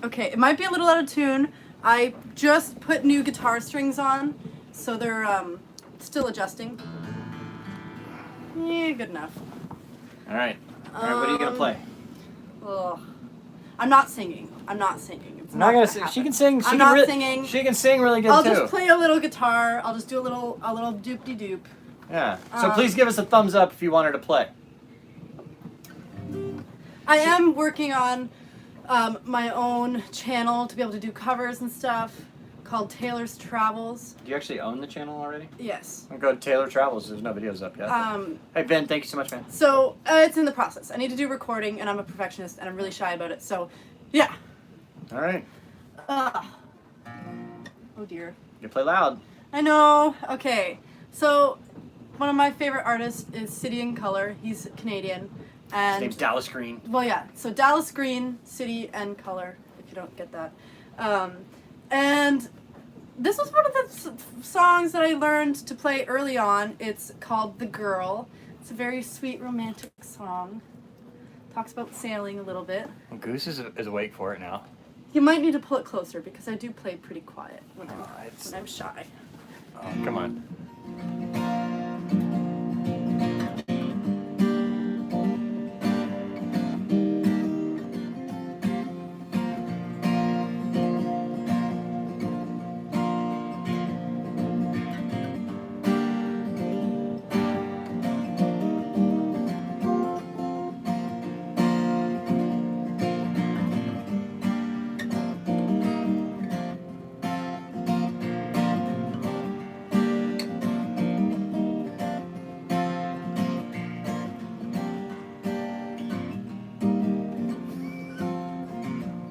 Okay, it might be a little out of tune. I just put new guitar strings on, so they're still adjusting. Yeah, good enough. All right. All right. What are you gonna play? Ugh. I'm not singing. I'm not singing. It's I'm not gonna gonna sing. happen. She can sing. I'm not singing. She can sing really good I'll too. just play a little guitar. I'll just do a little doop-de-doop. Yeah. So please give us a thumbs up if you want her to play. I am working on my own channel to be able to do covers and stuff called Taylor's Travels. Do you actually own the channel already? Yes. I'll go to Taylor Travels. There's no videos up yet. Hey Ben, thank you so much, man. So it's in the process. I need to do recording, and I'm a perfectionist, and I'm really shy about it. So, yeah. All right. Oh dear. You play loud. I know. Okay. So one of my favorite artists is City and Color. He's Canadian, and His name's Dallas Green. well, yeah. So Dallas Green, City and Color. If you don't get that, and this was one of the songs that I learned to play early on. It's called "The Girl." It's a very sweet, romantic song. Talks about sailing a little bit. Well, Goose is awake for it now. You might need to pull it closer because I do play pretty quiet when I'm shy. Oh, come on.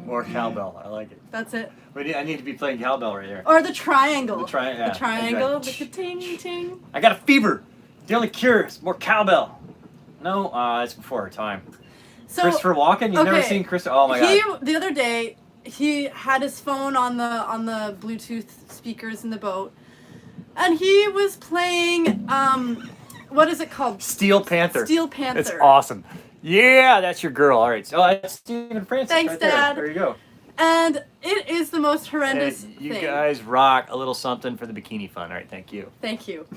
More cowbell. I like it. That's it. I need to be playing cowbell right here. Or the triangle. The triangle. With the ting ting. I got a fever. The only cure is more cowbell. No, it's before our time. So, Christopher Walken. You've never seen Christopher? Oh my god. The other day, he had his phone on the Bluetooth speakers in the boat, and he was playing what is it called? Steel Panther. Steel Panther. It's awesome. Yeah, that's your girl. All right. So that's Stephen Francis. Thanks, right Dad. There you go. And it is the most horrendous And you thing. guys rock. A little something for the bikini fun. All right. Thank you. Thank you.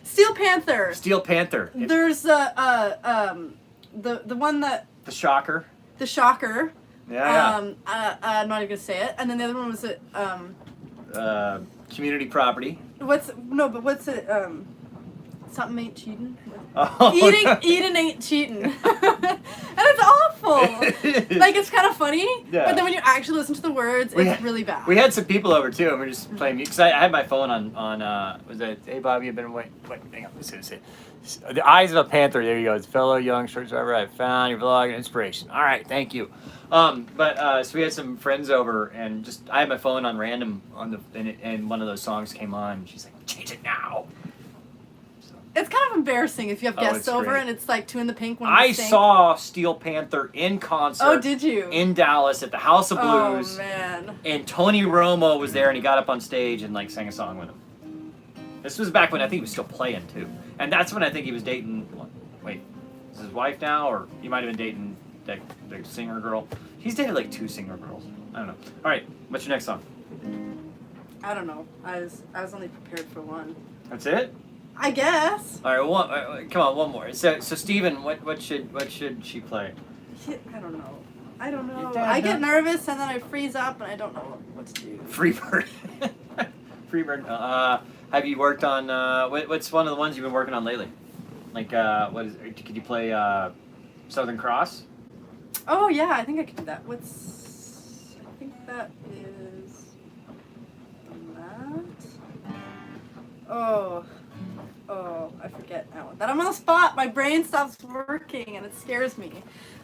Steel Panther. Steel Panther. There's the one that The Shocker. the Shocker. Yeah. I'm not even gonna say it. And then the other one was it. Community Property. What's it? Something ain't cheating. Oh, Eating ain't cheating. And it's awful. Like, it's kind of funny, Yeah. but then when you actually listen to the words, it's really bad. We had some people over too, and we were just playing music. Cause I had my phone on was it, hey Bobby, you've been waiting. Wait, hang on, let's see. The Eyes of a Panther. There you go. It's fellow young short driver. I found your vlog and inspiration. All right, thank you. So we had some friends over, and just I had my phone on random and one of those songs came on. And she's like, change it now. It's kind of embarrassing if you have guests over great. and it's like Two in the Pink. I saw Steel Panther in concert. Oh, did you? In Dallas at the House of Blues. Oh man. And Tony Romo was there, and he got up on stage and like sang a song with him. This was back when I think he was still playing too, and that's when I think he was dating. Wait, is his wife now, or he might have been dating the singer girl? He's dated like 2 singer girls. I don't know. All right, what's your next song? I don't know. I was only prepared for one. That's it. I guess. All right, come on, one more. So Steven, what should she play? I don't know. I don't know. Your dad I get knows. nervous and then I freeze up and I don't know what to do. Freebird. Freebird. Have you worked on what's one of the ones you've been working on lately? Like could you play Southern Cross? Oh yeah, I think I can do that. I think that is that. Oh, I forget now. That I'm on the spot. My brain stops working and it scares me.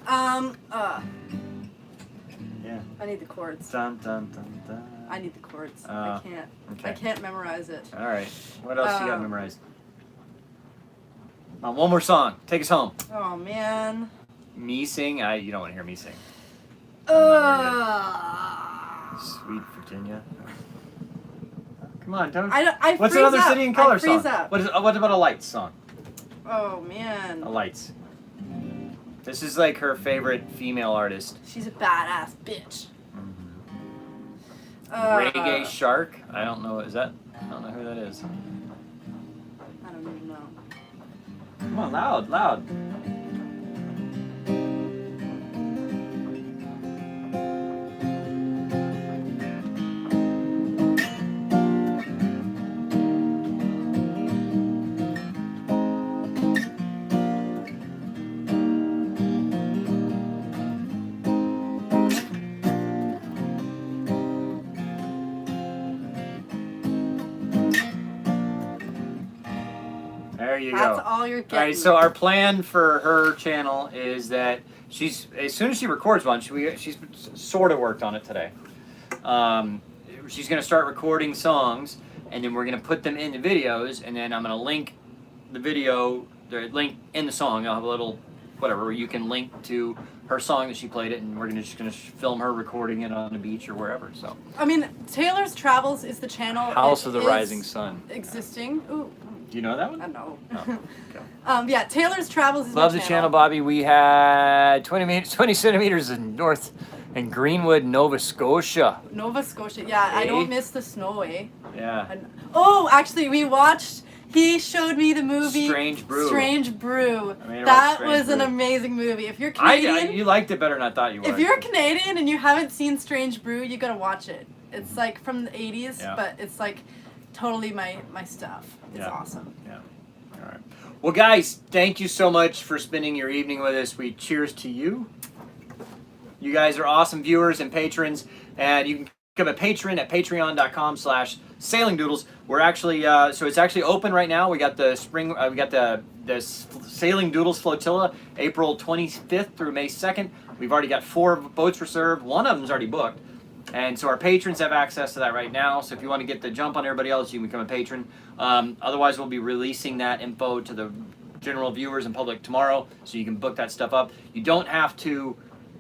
Yeah. I need the chords. Dun dun dun dun. I need the chords. I can't. Okay. I can't memorize it. All right. What else you got memorized? One more song. Take us home. Oh man. Me sing? You don't want to hear me sing. Sweet Virginia. Come on, don't. I What's freeze another up. City and Color I freeze song? Up. What about a Lights song? Oh man. A Lights. This is like her favorite female artist. She's a badass bitch. Reggae Shark. I don't know. I don't know who that is. I don't even know. Come on, loud. There you go. That's all you're getting. All right, so our plan for her channel is that as soon as she records one, she's sort of worked on it today. She's going to start recording songs, and then we're going to put them into videos, and then I'm going to link the video, the link in the song. I'll have a little, whatever, where you can link to her song that she played it, and we're just going to film her recording it on the beach or wherever. So. I mean, Taylor's Travels is the channel. House of the It Rising is Sun. Existing. Ooh. Do you know that one? I know. Oh, okay. Yeah, Taylor's Travels is Love my the channel, Bobby. We had 20 centimeters in north in Greenwood, Nova Scotia. Nova Scotia. Yeah, I Eh? don't miss the snow, eh? Yeah. Oh, actually, we watched. He showed me the movie Strange Brew. Strange Brew. I made her watch That Strange was an Brew. amazing movie. If you're Canadian, You liked it better than I thought you would. if you're Canadian and you haven't seen Strange Brew, you gotta watch it. It's like from the 80s, Yeah. but it's like totally my stuff. It's Yeah. awesome. Yeah. All right. Well, guys, thank you so much for spending your evening with us. We cheers to you. You guys are awesome viewers and patrons, and you can become a patron at patreon.com/sailingdoodles. We're actually so it's actually open right now. We got the spring. We got the Sailing Doodles flotilla, April 25th through May 2nd. We've already got 4 boats reserved. One of them's already booked. And so our patrons have access to that right now. So if you want to get the jump on everybody else, you can become a patron. Otherwise, we'll be releasing that info to the general viewers and public tomorrow, so you can book that stuff up. You don't have to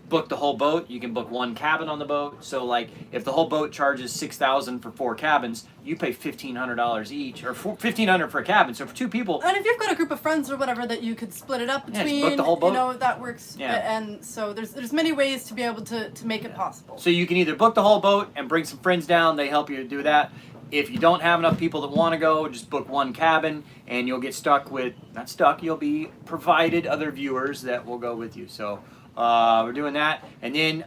book the whole boat. You can book one cabin on the boat. So like if the whole boat charges $6,000 for 4 cabins, you pay $1,500 each, or $1,500 for a cabin. So for 2 people, And if you've got a group of friends or whatever that you could split it up Yeah, just between, book the whole boat. you know, that works. Yeah. And so there's many ways to be able to make it possible. so you can either book the whole boat and bring some friends down. They help you do that. If you don't have enough people that want to go, just book one cabin, and you'll get stuck with, not stuck, you'll be provided other viewers that will go with you. So we're doing that, and then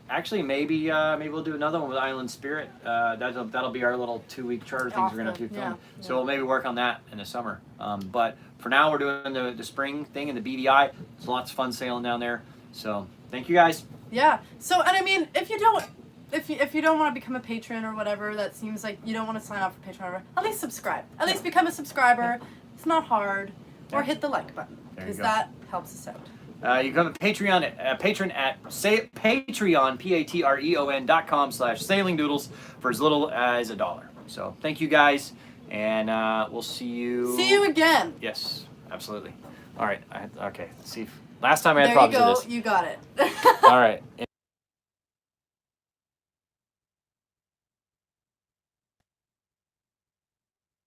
actually maybe we'll do another one with Island Spirit. That'll be our little 2-week charter things we're gonna do. Yeah, So we'll maybe work on that in the summer. But for now, we're doing the spring thing and the BVI. It's lots of fun sailing down there. So thank you guys. Yeah. So, and I mean, if you don't want to become a patron or whatever, that seems like you don't want to sign up for Patreon or whatever, at least subscribe. At least become a subscriber. It's not hard. Or Yeah. hit the like button, There you because go. that helps us out. You can become a patron at Patreon, patreon.com/sailingdoodles for as little as $1. So thank you guys, and we'll see you. See you again. Yes, absolutely. All right. Okay. Let's see. Last time I had There you problems go. with this. You got it. All right.